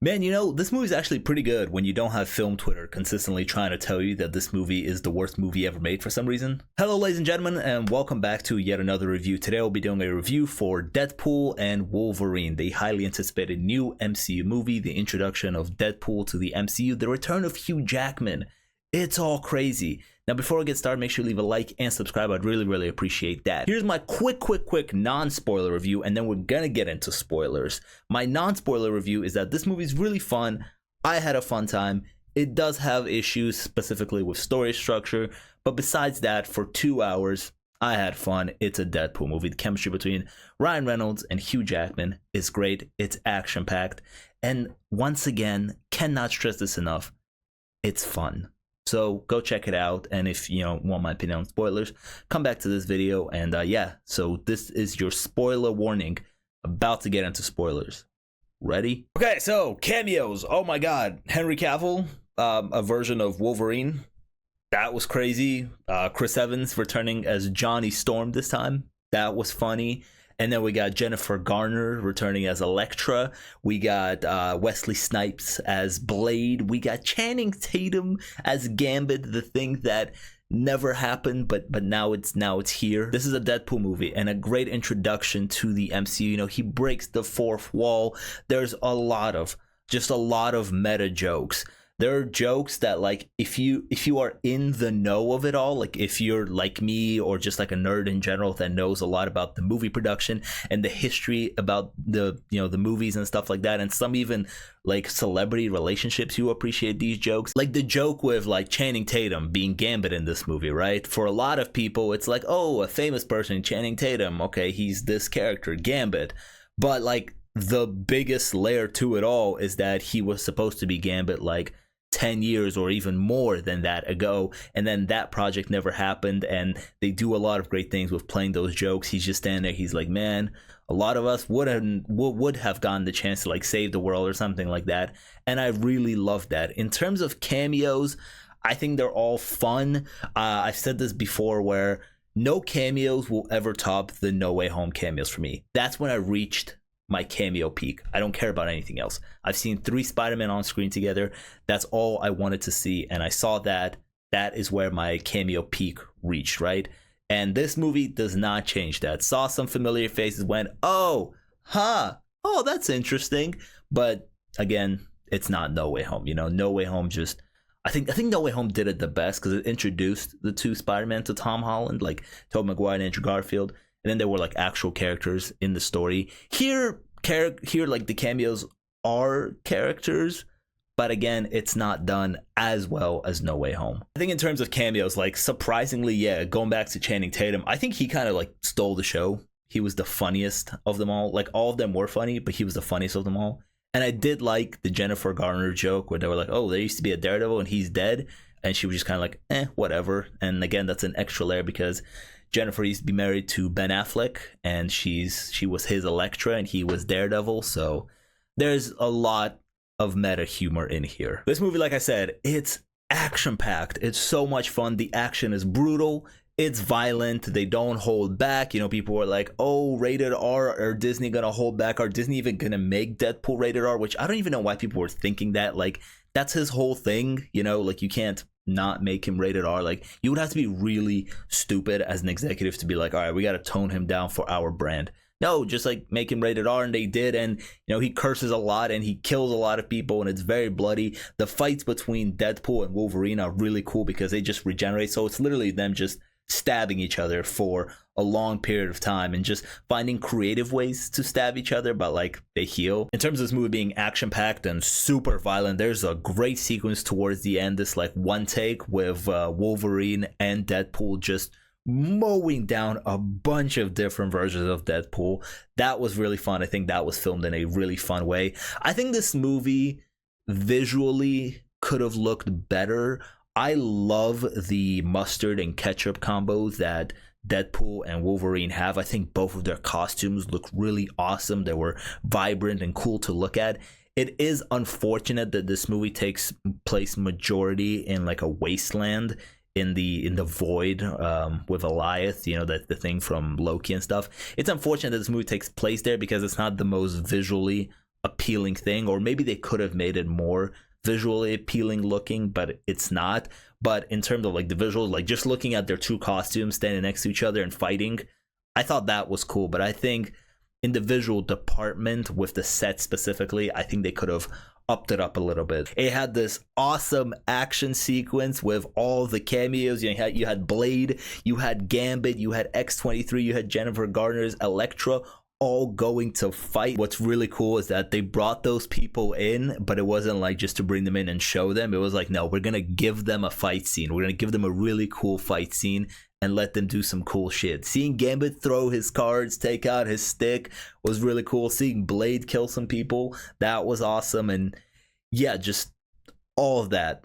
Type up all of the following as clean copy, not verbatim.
Man, this movie's actually pretty good when you don't have film Twitter consistently trying to tell you that this movie is the worst movie ever made for some reason. Hello, ladies and gentlemen, and welcome back to yet another review. Today, we'll be doing a review for Deadpool and Wolverine, the highly anticipated new MCU movie, the introduction of Deadpool to the MCU, the return of Hugh Jackman. It's all crazy. Now, before I get started, make sure you leave a like and subscribe. I'd really appreciate that. Here's my quick non-spoiler review, and then we're gonna get into spoilers. My non-spoiler review is that this movie's really fun. I had a fun time. It does have issues, specifically with story structure, but besides that, for 2 hours, I had fun. It's a Deadpool movie. The chemistry between Ryan Reynolds and Hugh Jackman is great. It's action-packed, and once again, cannot stress this enough, it's fun. So go check it out, and if you want my opinion on spoilers, come back to this video. And yeah, so this is your spoiler warning. About to get into spoilers. Ready? Okay, so cameos. Oh my god, Henry Cavill, a version of Wolverine. That was crazy. Chris Evans returning as Johnny Storm this time. That was funny. And then we got Jennifer Garner returning as Elektra. We got Wesley Snipes as Blade. We got Channing Tatum as Gambit, the thing that never happened, but now it's here. This is a Deadpool movie and a great introduction to the MCU. He breaks the fourth wall. There's a lot of meta jokes. There are jokes that, like, if you are in the know of it all, like if you're like me or just like a nerd in general that knows a lot about the movie production and the history about the the movies and stuff like that, and some even like celebrity relationships, you appreciate these jokes. Like the joke with like Channing Tatum being Gambit in this movie, right? For a lot of people, it's like, oh, a famous person, Channing Tatum, okay, he's this character, Gambit. But like the biggest layer to it all is that he was supposed to be Gambit like 10 years or even more than that ago, and then that project never happened. And they do a lot of great things with playing those jokes. He's just standing there, he's like, man, a lot of us would have gotten the chance to like save the world or something like that. And I really love that. In terms of cameos, I think they're all fun. I've said this before, where no cameos will ever top the No Way Home cameos for me. That's when I reached my cameo peak. I don't care about anything else. I've seen 3 Spider-Man on screen together. That's all I wanted to see, and I saw that. That is where my cameo peak reached, right? And this movie does not change that. Saw some familiar faces, went, oh, that's interesting. But again, it's not No Way Home. No Way Home just, I think No Way Home did it the best because it introduced the 2 Spider-Man to Tom Holland, like Tobey Maguire and Andrew Garfield. And then there were like actual characters in the story. Here like the cameos are characters, but again, it's not done as well as No Way Home. I think in terms of cameos, like surprisingly, yeah, going back to Channing Tatum, I think he kind of like stole the show. He was the funniest of them all. Like all of them were funny, but he was the funniest of them all. And I did like the Jennifer Garner joke where they were like, oh, there used to be a Daredevil and he's dead. And she was just kind of like, whatever. And again, that's an extra layer because Jennifer used to be married to Ben Affleck, and she was his Elektra, and he was Daredevil. So there's a lot of meta humor in here. This movie, like I said, it's action-packed. It's so much fun. The action is brutal. It's violent. They don't hold back. People were like, oh, rated R. Are Disney gonna hold back? Are Disney even gonna make Deadpool rated R? Which I don't even know why people were thinking that. Like, that's his whole thing. Like you can't not make him rated R. Like, you would have to be really stupid as an executive to be like, all right, we got to tone him down for our brand. No, just like make him rated R, and they did. And he curses a lot and he kills a lot of people, and it's very bloody. The fights between Deadpool and Wolverine are really cool because they just regenerate. So it's literally them just stabbing each other for a long period of time and just finding creative ways to stab each other, but like they heal. In terms of this movie being action-packed and super violent, there's a great sequence towards the end, this like one take with Wolverine and Deadpool just mowing down a bunch of different versions of Deadpool. That was really fun. I think that was filmed in a really fun way. I think this movie visually could have looked better. I love the mustard and ketchup combos that Deadpool and Wolverine have. I think both of their costumes look really awesome. They were vibrant and cool to look at. It is unfortunate that this movie takes place majority in like a wasteland in the void with Elias, the thing from Loki and stuff. It's unfortunate that this movie takes place there because it's not the most visually appealing thing, or maybe they could have made it more visually appealing looking, but it's not. But in terms of like the visuals, like just looking at their two costumes standing next to each other and fighting, I thought that was cool. But I think in the visual department with the set specifically, I think they could have upped it up a little bit. It had this awesome action sequence with all the cameos. You had Blade, you had Gambit, you had X-23, you had Jennifer Garner's Elektra, all going to fight. What's really cool is that they brought those people in, but it wasn't like just to bring them in and show them. It was like, no, we're gonna give them a fight scene. We're gonna give them a really cool fight scene and let them do some cool shit. Seeing Gambit throw his cards, take out his stick was really cool. Seeing Blade kill some people, that was awesome. And yeah, just all of that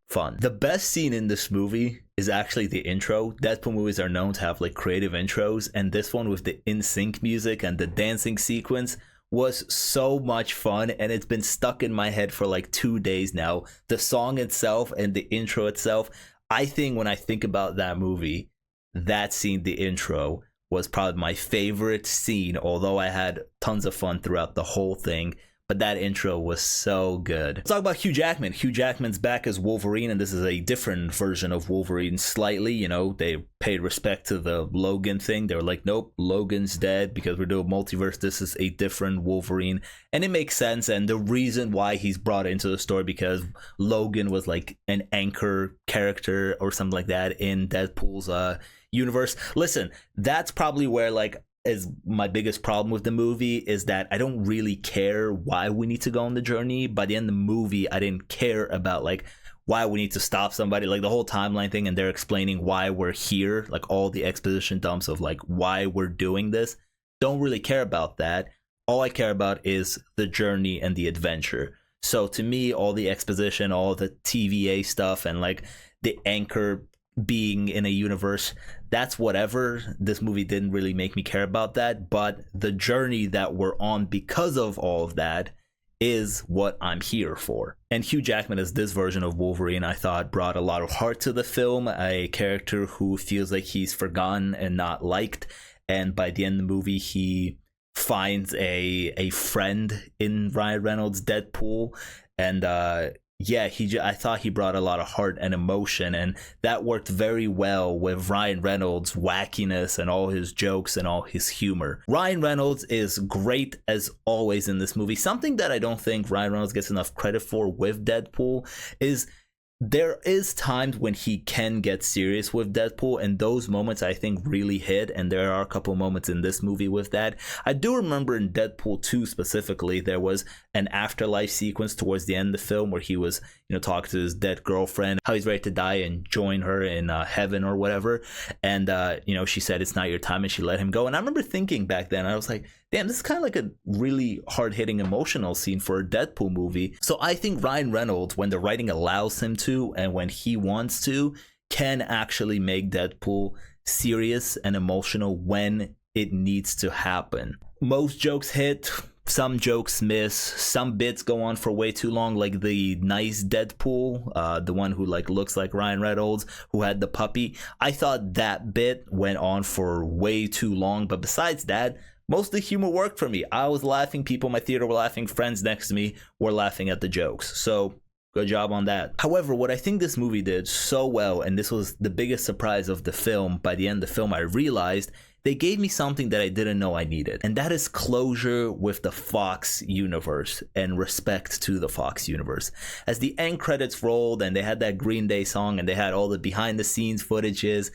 fun. The best scene in this movie is actually the intro. Deadpool movies are known to have like creative intros, and this one with the in-sync music and the dancing sequence was so much fun, and it's been stuck in my head for like 2 days now. The song itself and the intro itself, I think when I think about that movie, that scene, the intro, was probably my favorite scene, although I had tons of fun throughout the whole thing. But that intro was so good. Let's talk about Hugh Jackman. Hugh Jackman's back as Wolverine, and this is a different version of Wolverine slightly. You know, they paid respect to the Logan thing. They were like, nope, Logan's dead because we're doing multiverse. This is a different Wolverine. And it makes sense. And the reason why he's brought into the story, because Logan was like an anchor character or something like that in Deadpool's universe. Listen, that's probably where like is my biggest problem with the movie, is that I don't really care why we need to go on the journey. By the end of the movie, I didn't care about like why we need to stop somebody, like the whole timeline thing, and they're explaining why we're here, like all the exposition dumps of like why we're doing this. Don't really care about that. All I care about is the journey and the adventure. So to me, all the exposition, all the TVA stuff, and like the anchor being in a universe, that's whatever. This movie didn't really make me care about that, but the journey that we're on because of all of that is what I'm here for. And Hugh Jackman as this version of Wolverine, I thought brought a lot of heart to the film, a character who feels like he's forgotten and not liked, and by the end of the movie he finds a friend in Ryan Reynolds' Deadpool. And yeah, I thought he brought a lot of heart and emotion, and that worked very well with Ryan Reynolds' wackiness and all his jokes and all his humor. Ryan Reynolds is great as always in this movie. Something that I don't think Ryan Reynolds gets enough credit for with Deadpool is there is times when he can get serious with Deadpool, and those moments I think really hit, and there are a couple moments in this movie with that. I do remember in Deadpool 2 specifically, there was an afterlife sequence towards the end of the film where he was, you know, talking to his dead girlfriend, how he's ready to die and join her in heaven or whatever. And, you know, she said, it's not your time, and she let him go. And I remember thinking back then, I was like, damn, this is kind of like a really hard-hitting emotional scene for a Deadpool movie. So I think Ryan Reynolds, when the writing allows him to and when he wants to, can actually make Deadpool serious and emotional when it needs to happen. Most jokes hit, some jokes miss, some bits go on for way too long, like the nice Deadpool, the one who like looks like Ryan Reynolds, who had the puppy. I thought that bit went on for way too long, but besides that, most of the humor worked for me. I was laughing, people in my theater were laughing, friends next to me were laughing at the jokes. So good job on that. However, what I think this movie did so well, and this was the biggest surprise of the film, by the end of the film I realized they gave me something that I didn't know I needed. And that is closure with the Fox universe and respect to the Fox universe. As the end credits rolled and they had that Green Day song and they had all the behind the scenes footages,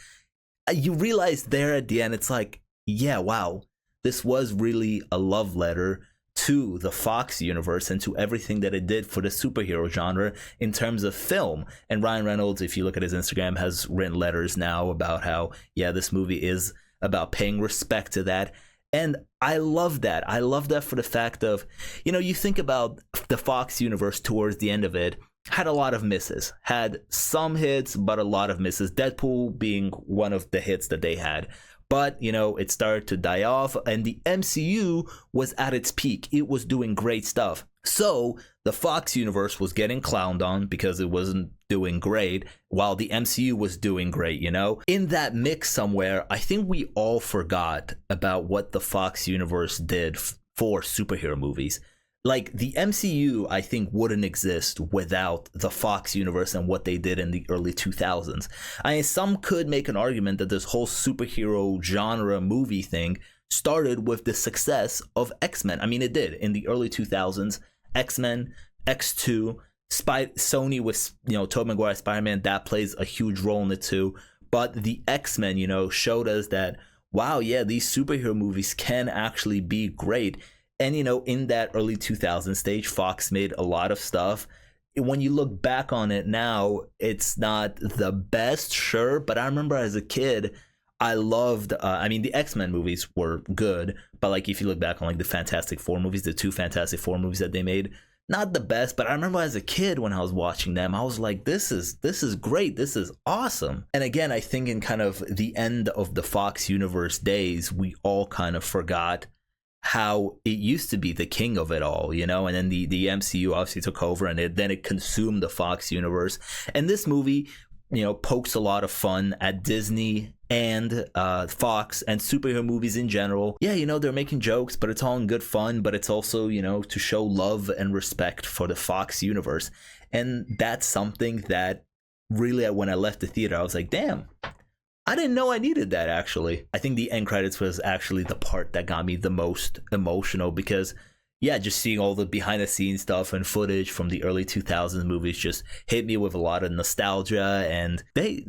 you realize there at the end, it's like, yeah, wow. This was really a love letter to the Fox universe and to everything that it did for the superhero genre in terms of film. And Ryan Reynolds, if you look at his Instagram, has written letters now about how, yeah, this movie is about paying respect to that. And I love that. I love that for the fact of, you know, you think about the Fox universe towards the end of it, had a lot of misses, had some hits, but a lot of misses. Deadpool being one of the hits that they had. But, you know, it started to die off, and the MCU was at its peak. It was doing great stuff. So the Fox universe was getting clowned on because it wasn't doing great, while the MCU was doing great, you know? In that mix somewhere, I think we all forgot about what the Fox universe did for superhero movies. like the MCU, I think wouldn't exist without the Fox universe and what they did in the early 2000s. I mean, some could make an argument that this whole superhero genre movie thing started with the success of X-Men. I mean, it did in the early 2000s. X-Men, X2, Sony with, Tobey Maguire Spider-Man, that plays a huge role in it too. But the X-Men, showed us that, wow, yeah, these superhero movies can actually be great. And, in that early 2000 stage, Fox made a lot of stuff. When you look back on it now, it's not the best, sure. But I remember as a kid, I loved, the X-Men movies were good. But, like, if you look back on, like, the Fantastic Four movies, the two Fantastic Four movies that they made, not the best. But I remember as a kid when I was watching them, I was like, this is great. This is awesome. And again, I think in kind of the end of the Fox universe days, we all kind of forgot how it used to be the king of it all, and then the MCU obviously took over, and then it consumed the Fox universe. And this movie, pokes a lot of fun at Disney and Fox and superhero movies in general. Yeah, they're making jokes, but it's all in good fun. But it's also, to show love and respect for the Fox universe. And that's something that really, when I left the theater, I was like, damn, I didn't know I needed that, actually. I think the end credits was actually the part that got me the most emotional because, yeah, just seeing all the behind-the-scenes stuff and footage from the early 2000s movies just hit me with a lot of nostalgia. And they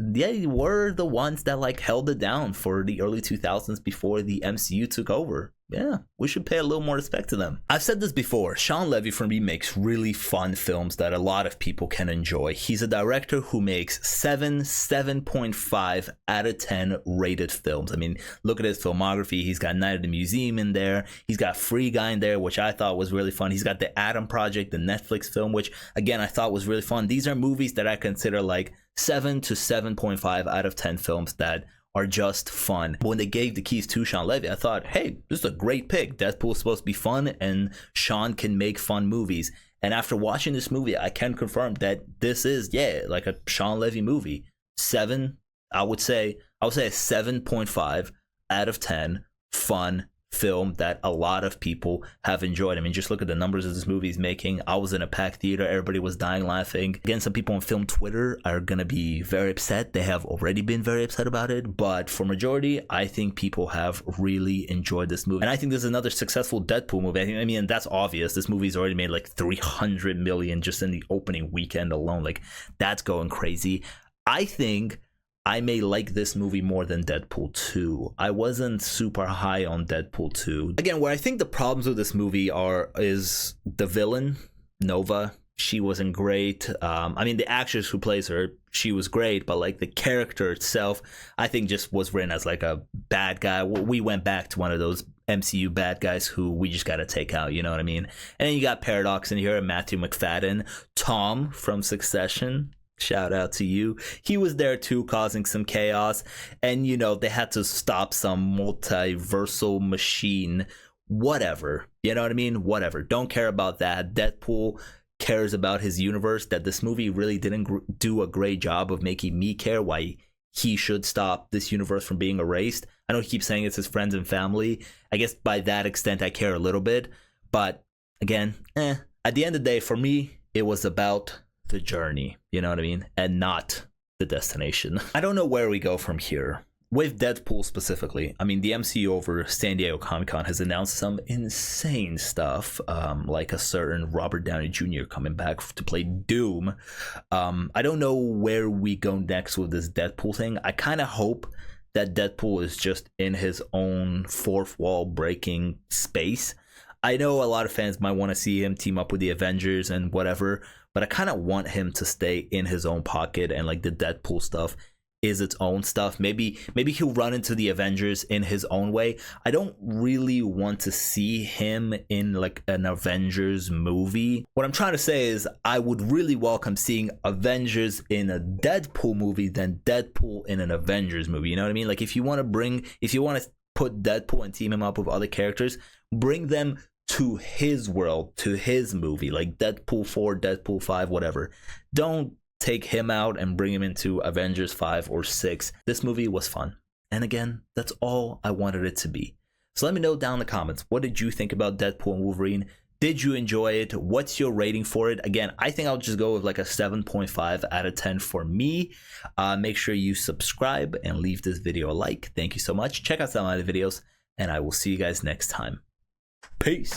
were the ones that, like, held it down for the early 2000s before the MCU took over. Yeah, we should pay a little more respect to them. I've said this before, Shawn Levy for me makes really fun films that a lot of people can enjoy. He's a director who makes 7.5 out of 10 rated films. I mean, look at his filmography. He's got Night at the Museum in there. He's got Free Guy in there, which I thought was really fun. He's got The Atom Project, the Netflix film, which again, I thought was really fun. These are movies that I consider like 7 to 7.5 out of 10 films that are just fun. When they gave the keys to Shawn Levy, I thought, hey, this is a great pick. Deadpool's supposed to be fun, and Shawn can make fun movies. And after watching this movie, I can confirm that this is, like a Shawn Levy movie. I would say a 7.5 out of 10 fun film that a lot of people have enjoyed. I mean, just look at the numbers of this movie is making. I was in a packed theater. Everybody was dying laughing. Again, some people on film Twitter are going to be very upset. They have already been very upset about it. But for majority, I think people have really enjoyed this movie. And I think this is another successful Deadpool movie. I mean, that's obvious. This movie's already made like 300 million just in the opening weekend alone. Like, that's going crazy. I think I may like this movie more than Deadpool 2. I wasn't super high on Deadpool 2. Again, where I think the problems with this movie is the villain, Nova. She wasn't great. I mean, the actress who plays her, she was great, but like the character itself, I think just was written as like a bad guy. We went back to one of those MCU bad guys who we just got to take out, you know what I mean? And then you got Paradox in here, Matthew McFadden, Tom from Succession. Shout out to you. He was there too, causing some chaos. And, they had to stop some multiversal machine. Whatever. You know what I mean? Whatever. Don't care about that. Deadpool cares about his universe. That this movie really didn't do a great job of making me care why he should stop this universe from being erased. I know he keeps saying it's his friends and family. I guess by that extent, I care a little bit. But again, at the end of the day, for me, it was about the journey, you know what I mean? And not the destination. I don't know where we go from here. With Deadpool specifically, I mean, the MCU over San Diego Comic-Con has announced some insane stuff, like a certain Robert Downey Jr. coming back to play Doom. I don't know where we go next with this Deadpool thing. I kind of hope that Deadpool is just in his own fourth wall breaking space. I know a lot of fans might want to see him team up with the Avengers and whatever, but I kind of want him to stay in his own pocket, and like the Deadpool stuff is its own stuff. Maybe he'll run into the Avengers in his own way. I don't really want to see him in like an Avengers movie. What I'm trying to say is I would really welcome seeing Avengers in a Deadpool movie than Deadpool in an Avengers movie. You know what I mean? Like if you want to put Deadpool and team him up with other characters, bring them to his world, to his movie, like Deadpool 4, Deadpool 5, whatever. Don't take him out and bring him into Avengers 5 or 6. This movie was fun. And again, that's all I wanted it to be. So let me know down in the comments, what did you think about Deadpool and Wolverine? Did you enjoy it? What's your rating for it? Again, I think I'll just go with like a 7.5 out of 10 for me. Make sure you subscribe and leave this video a like. Thank you so much. Check out some of my other videos, and I will see you guys next time. Peace.